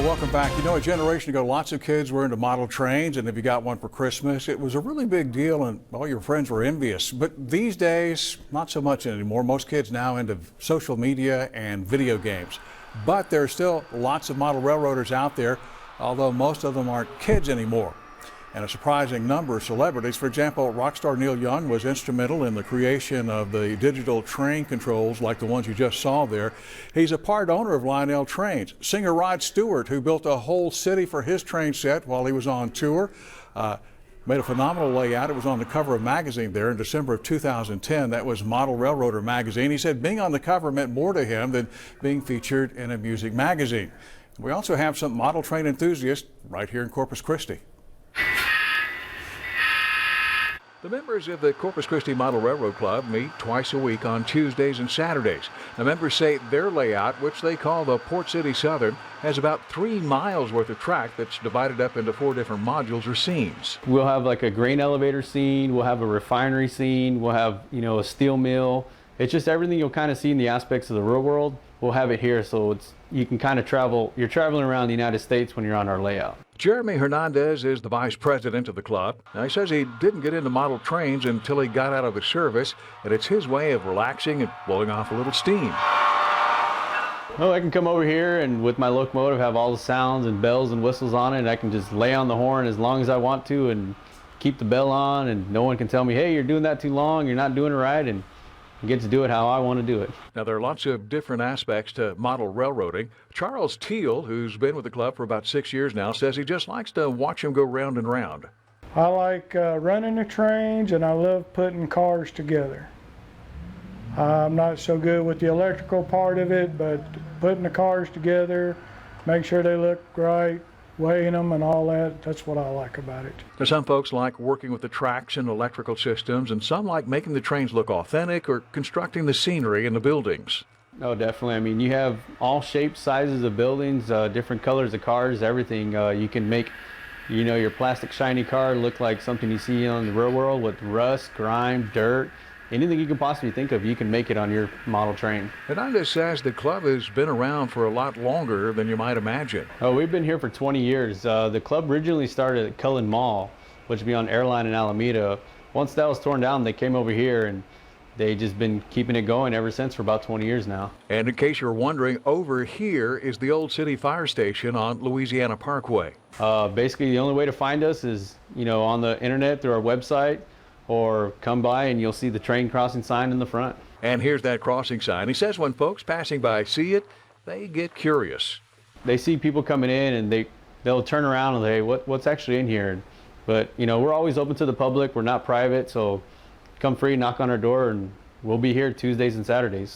Welcome back. You know, a generation ago, lots of kids were into model trains, and if you got one for Christmas, it was a really big deal, and all your friends were envious. But these days, not so much anymore. Most kids now into social media and video games. But there are still lots of model railroaders out there, although most of them aren't kids anymore. And a surprising number of celebrities. For example, rock star Neil Young was instrumental in the creation of the digital train controls like the ones you just saw there. He's a part owner of Lionel Trains. Singer Rod Stewart, who built a whole city for his train set while he was on tour, made a phenomenal layout. It was on the cover of a magazine there in December of 2010. That was Model Railroader magazine. He said being on the cover meant more to him than being featured in a music magazine. We also have some model train enthusiasts right here in Corpus Christi. The members of the Corpus Christi Model Railroad Club meet twice a week on Tuesdays and Saturdays. The members say their layout, which they call the Port City Southern, has about 3 miles worth of track that's divided up into 4 different modules or scenes. We'll have like a grain elevator scene, we'll have a refinery scene, we'll have, a steel mill. It's just everything you'll kind of see in the aspects of the real world. We'll have it here, so you can kind of travel. You're traveling around the United States when you're on our layout. Jeremy Hernandez is the vice president of the club. Now, he says he didn't get into model trains until he got out of the service, and it's his way of relaxing and blowing off a little steam. Oh, I can come over here and with my locomotive have all the sounds and bells and whistles on it, and I can just lay on the horn as long as I want to and keep the bell on, and no one can tell me, hey, you're doing that too long, you're not doing it right, and I get to do it how I want to do it. Now, there are lots of different aspects to model railroading. Charles Teal, who's been with the club for about 6 years now, says he just likes to watch them go round and round. I like running the trains, and I love putting cars together. I'm not so good with the electrical part of it, but putting the cars together, make sure they look right, weighing them and all that, that's what I like about it. Now, some folks like working with the tracks and electrical systems, and some like making the trains look authentic or constructing the scenery in the buildings. Oh, definitely. I mean, you have all shapes, sizes of buildings, different colors of cars, everything. You can make, your plastic shiny car look like something you see on the real world with rust, grime, dirt. Anything you can possibly think of, you can make it on your model train. Hernandez says the club has been around for a lot longer than you might imagine. Oh, we've been here for 20 years. The club originally started at Cullen Mall, which would be on Airline in Alameda. Once that was torn down, they came over here, and they've just been keeping it going ever since for about 20 years now. And in case you're wondering, over here is the old city fire station on Louisiana Parkway. Basically, the only way to find us is, on the internet through our website, or come by and you'll see the train crossing sign in the front. And here's that crossing sign. He says when folks passing by see it, they get curious. They see people coming in and they'll turn around and say, what's actually in here? But, we're always open to the public. We're not private, so come free, knock on our door, and we'll be here Tuesdays and Saturdays.